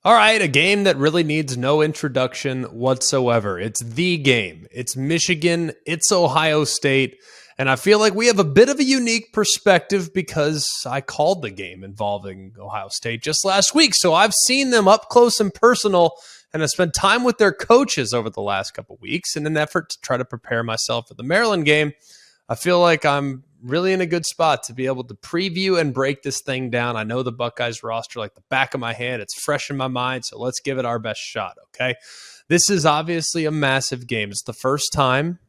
All right, a game that really needs no introduction whatsoever. It's the game. It's Michigan, it's Ohio State, and I feel like we have a bit of a unique perspective because I called the game involving Ohio State just last week. So I've seen them up close and personal, and I spent time with their coaches over the last couple weeks in an effort to try to prepare myself for the Maryland game. I feel like I'm really in a good spot to be able to preview and break this thing down. I know the Buckeyes roster like the back of my hand. It's fresh in my mind, so let's give it our best shot, okay? This is obviously a massive game. It's the first time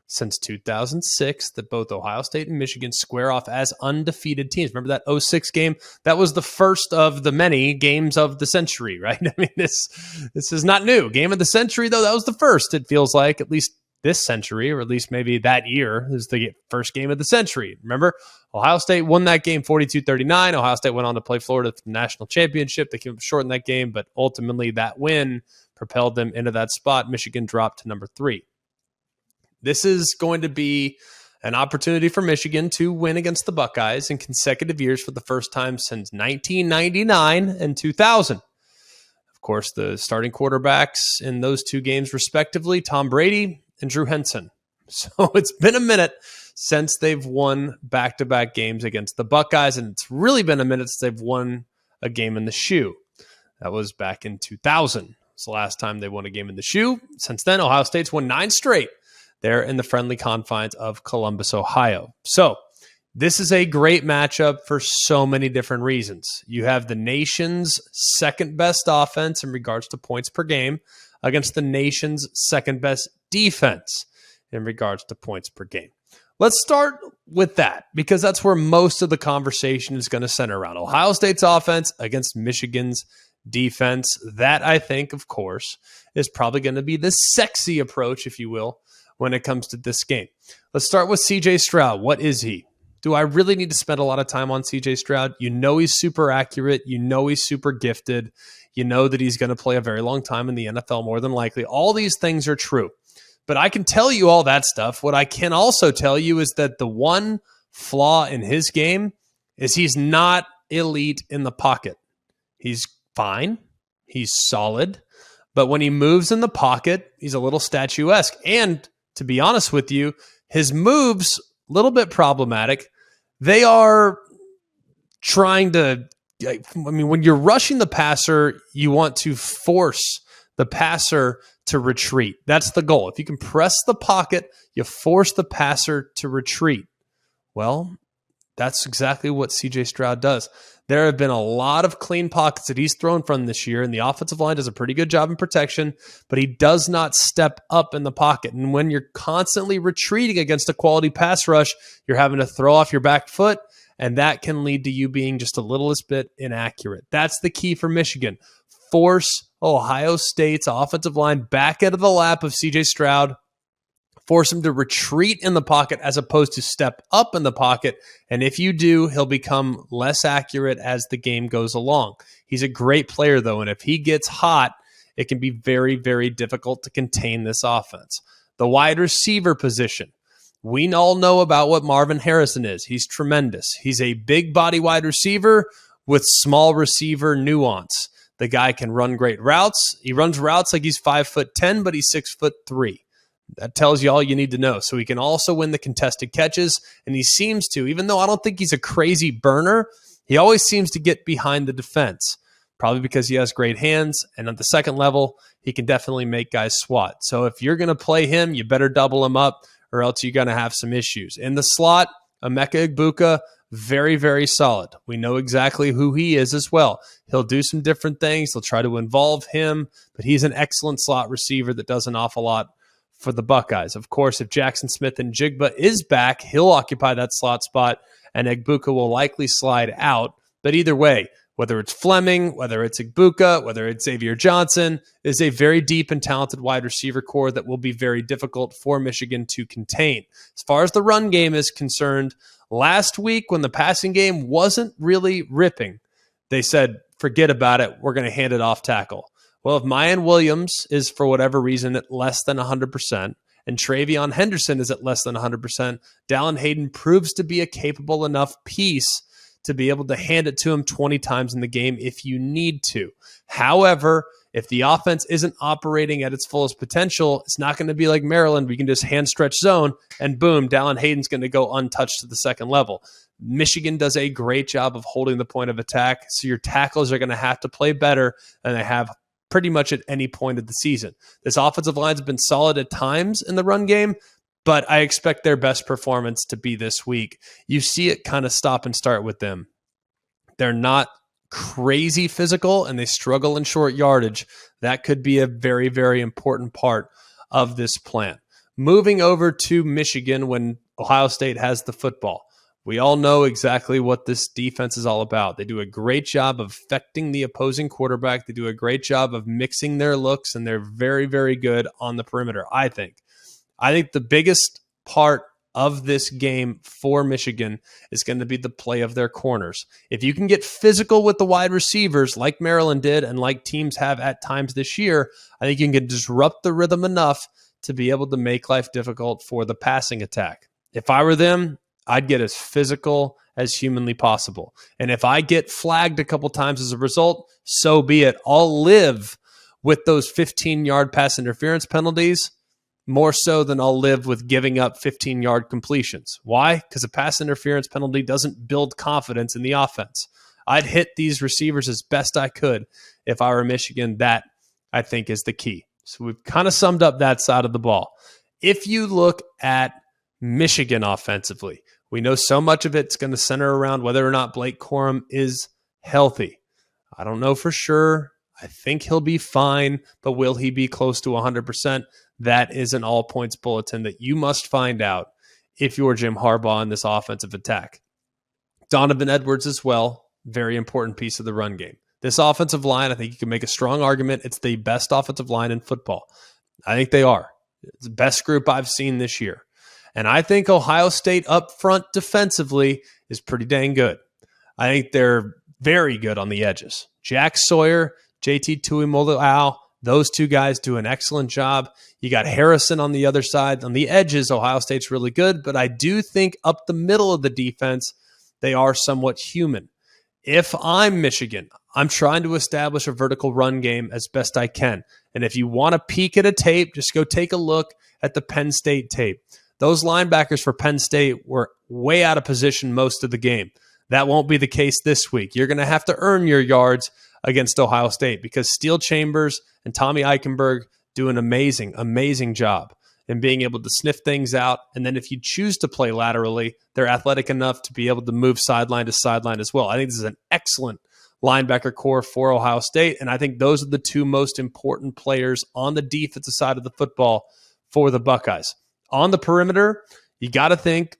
since 2006 that both Ohio State and Michigan square off as undefeated teams. Remember that 2006 game? That was the first of the many games of the century, right? I mean, this is not new. Game of the century, though, that was the first, it feels like, at least this century, or at least maybe that year, is the first game of the century. Remember, Ohio State won that game 42-39. Ohio State went on to play Florida for the national championship. They came up short in that game, but ultimately that win propelled them into that spot. Michigan dropped to number 3. This is going to be an opportunity for Michigan to win against the Buckeyes in consecutive years for the first time since 1999 and 2000. Of course, the starting quarterbacks in those two games, respectively, Tom Brady and Drew Henson. So it's been a minute since they've won back-to-back games against the Buckeyes, and it's really been a minute since they've won a game in the shoe. That was back in 2000. It's the last time they won a game in the shoe. Since then, Ohio State's won 9 straight there in the friendly confines of Columbus, Ohio. So this is a great matchup for so many different reasons. You have the nation's second-best offense in regards to points per game against the nation's second-best defense in regards to points per game. Let's start with that because that's where most of the conversation is going to center around. Ohio State's offense against Michigan's defense. That, I think, of course, is probably going to be the sexy approach, if you will, when it comes to this game. Let's start with C.J. Stroud. What is he? Do I really need to spend a lot of time on C.J. Stroud? You know he's super accurate. You know he's super gifted. You know that he's going to play a very long time in the NFL, more than likely. All these things are true. But I can tell you all that stuff. What I can also tell you is that the one flaw in his game is he's not elite in the pocket. He's fine. He's solid. But when he moves in the pocket, he's a little statuesque. And to be honest with you, his moves, a little bit problematic. They are trying to, when you're rushing the passer, you want to force the passer to retreat. That's the goal. If you can press the pocket, you force the passer to retreat. Well, that's exactly what C.J. Stroud does. There have been a lot of clean pockets that he's thrown from this year, and the offensive line does a pretty good job in protection, but he does not step up in the pocket. And when you're constantly retreating against a quality pass rush, you're having to throw off your back foot, and that can lead to you being just a littlest bit inaccurate. That's the key for Michigan. Force Ohio State's offensive line back into the lap of C.J. Stroud, force him to retreat in the pocket as opposed to step up in the pocket. And if you do, he'll become less accurate as the game goes along. He's a great player, though, and if he gets hot, it can be very, very difficult to contain this offense. The wide receiver position. We all know about what Marvin Harrison is. He's tremendous. He's a big body wide receiver with small receiver nuance. The guy can run great routes. He runs routes like he's 5'10", but he's 6'3". That tells you all you need to know. So he can also win the contested catches, and he seems to, even though I don't think he's a crazy burner, he always seems to get behind the defense, probably because he has great hands, and at the second level, he can definitely make guys swat. So if you're going to play him, you better double him up, or else you're going to have some issues. In the slot, Emeka Egbuka, very, very solid. We know exactly who he is as well. He'll do some different things. They'll try to involve him, but he's an excellent slot receiver that does an awful lot for the Buckeyes. Of course, if Jackson Smith and Jigba is back, he'll occupy that slot spot, and Egbuka will likely slide out. But either way, whether it's Fleming, whether it's Egbuka, whether it's Xavier Johnson, is a very deep and talented wide receiver core that will be very difficult for Michigan to contain. As far as the run game is concerned, last week when the passing game wasn't really ripping, they said, forget about it, we're going to hand it off tackle. Well, if Mayan Williams is, for whatever reason, at less than 100%, and Travion Henderson is at less than 100%, Dallin Hayden proves to be a capable enough piece to be able to hand it to him 20 times in the game if you need to. However, if the offense isn't operating at its fullest potential, it's not going to be like Maryland. We can just hand stretch zone and boom, Dallin Hayden's going to go untouched to the second level. Michigan does a great job of holding the point of attack, so your tackles are going to have to play better than they have pretty much at any point of the season. This offensive line has been solid at times in the run game, but I expect their best performance to be this week. You see it kind of stop and start with them. They're not crazy physical and they struggle in short yardage. That could be a very, very important part of this plan. Moving over to Michigan when Ohio State has the football. We all know exactly what this defense is all about. They do a great job of affecting the opposing quarterback. They do a great job of mixing their looks, and they're very, very good on the perimeter, I think. I think the biggest part of this game for Michigan is going to be the play of their corners. If you can get physical with the wide receivers like Maryland did and like teams have at times this year, I think you can disrupt the rhythm enough to be able to make life difficult for the passing attack. If I were them, I'd get as physical as humanly possible. And if I get flagged a couple times as a result, so be it. I'll live with those 15-yard pass interference penalties more so than I'll live with giving up 15-yard completions. Why? Because a pass interference penalty doesn't build confidence in the offense. I'd hit these receivers as best I could if I were Michigan. That, I think, is the key. So we've kind of summed up that side of the ball. If you look at Michigan offensively, we know so much of it's going to center around whether or not Blake Corum is healthy. I don't know for sure. I think he'll be fine, but will he be close to 100%? That is an all-points bulletin that you must find out if you're Jim Harbaugh in this offensive attack. Donovan Edwards as well, very important piece of the run game. This offensive line, I think you can make a strong argument. It's the best offensive line in football. I think they are. It's the best group I've seen this year. And I think Ohio State up front defensively is pretty dang good. I think they're very good on the edges. Jack Sawyer, JT Tuimoloau, those two guys do an excellent job. You got Harrison on the other side. On the edges, Ohio State's really good, but I do think up the middle of the defense, they are somewhat human. If I'm Michigan, I'm trying to establish a vertical run game as best I can. And if you want to peek at a tape, just go take a look at the Penn State tape. Those linebackers for Penn State were way out of position most of the game. That won't be the case this week. You're going to have to earn your yards against Ohio State because Steele Chambers and Tommy Eichenberg do an amazing, amazing job in being able to sniff things out. And then if you choose to play laterally, they're athletic enough to be able to move sideline to sideline as well. I think this is an excellent linebacker core for Ohio State, and I think those are the two most important players on the defensive side of the football for the Buckeyes. On the perimeter, you got to think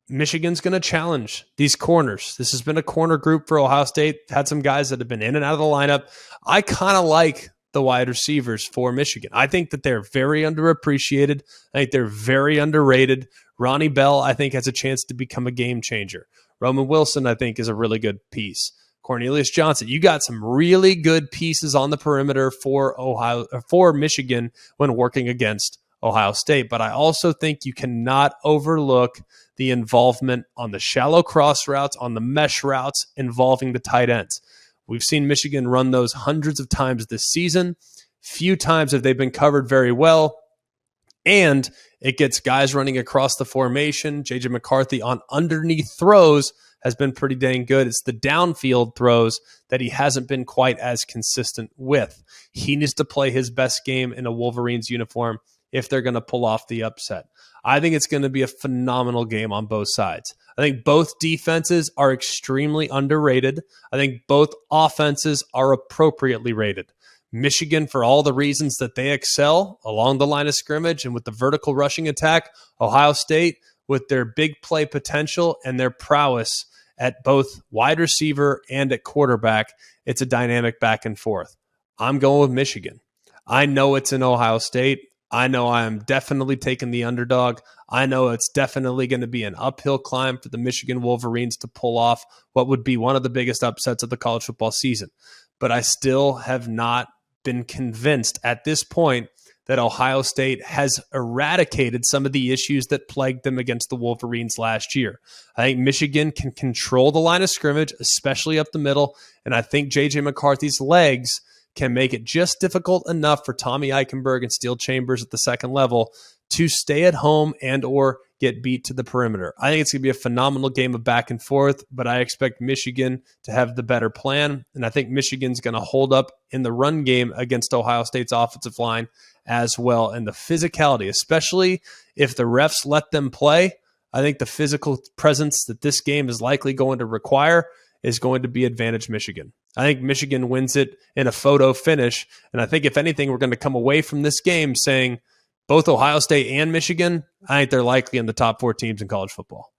Michigan's going to challenge these corners. This has been a corner group for Ohio State. Had some guys that have been in and out of the lineup. I kind of like the wide receivers for Michigan. I think that they're very underappreciated. I think they're very underrated. Ronnie Bell, I think, has a chance to become a game changer. Roman Wilson, I think, is a really good piece. Cornelius Johnson, you got some really good pieces on the perimeter for Michigan when working against Ohio State. But I also think you cannot overlook the involvement on the shallow cross routes, on the mesh routes involving the tight ends. We've seen Michigan run those hundreds of times this season. Few times have they been covered very well. And it gets guys running across the formation. J.J. McCarthy on underneath throws has been pretty dang good. It's the downfield throws that he hasn't been quite as consistent with. He needs to play his best game in a Wolverines uniform if they're going to pull off the upset. I think it's going to be a phenomenal game on both sides. I think both defenses are extremely underrated. I think both offenses are appropriately rated. Michigan, for all the reasons that they excel along the line of scrimmage and with the vertical rushing attack. Ohio State, with their big play potential and their prowess at both wide receiver and at quarterback. It's a dynamic back and forth. I'm going with Michigan. I know it's in Ohio State. I know I am definitely taking the underdog. I know it's definitely going to be an uphill climb for the Michigan Wolverines to pull off what would be one of the biggest upsets of the college football season. But I still have not been convinced at this point that Ohio State has eradicated some of the issues that plagued them against the Wolverines last year. I think Michigan can control the line of scrimmage, especially up the middle, and I think J.J. McCarthy's legs can make it just difficult enough for Tommy Eichenberg and Steel Chambers at the second level to stay at home and or get beat to the perimeter. I think it's going to be a phenomenal game of back and forth, but I expect Michigan to have the better plan, and I think Michigan's going to hold up in the run game against Ohio State's offensive line as well. And the physicality, especially if the refs let them play, I think the physical presence that this game is likely going to require is going to be advantage Michigan. I think Michigan wins it in a photo finish, and I think if anything, we're going to come away from this game saying both Ohio State and Michigan, I think they're likely in the top 4 teams in college football.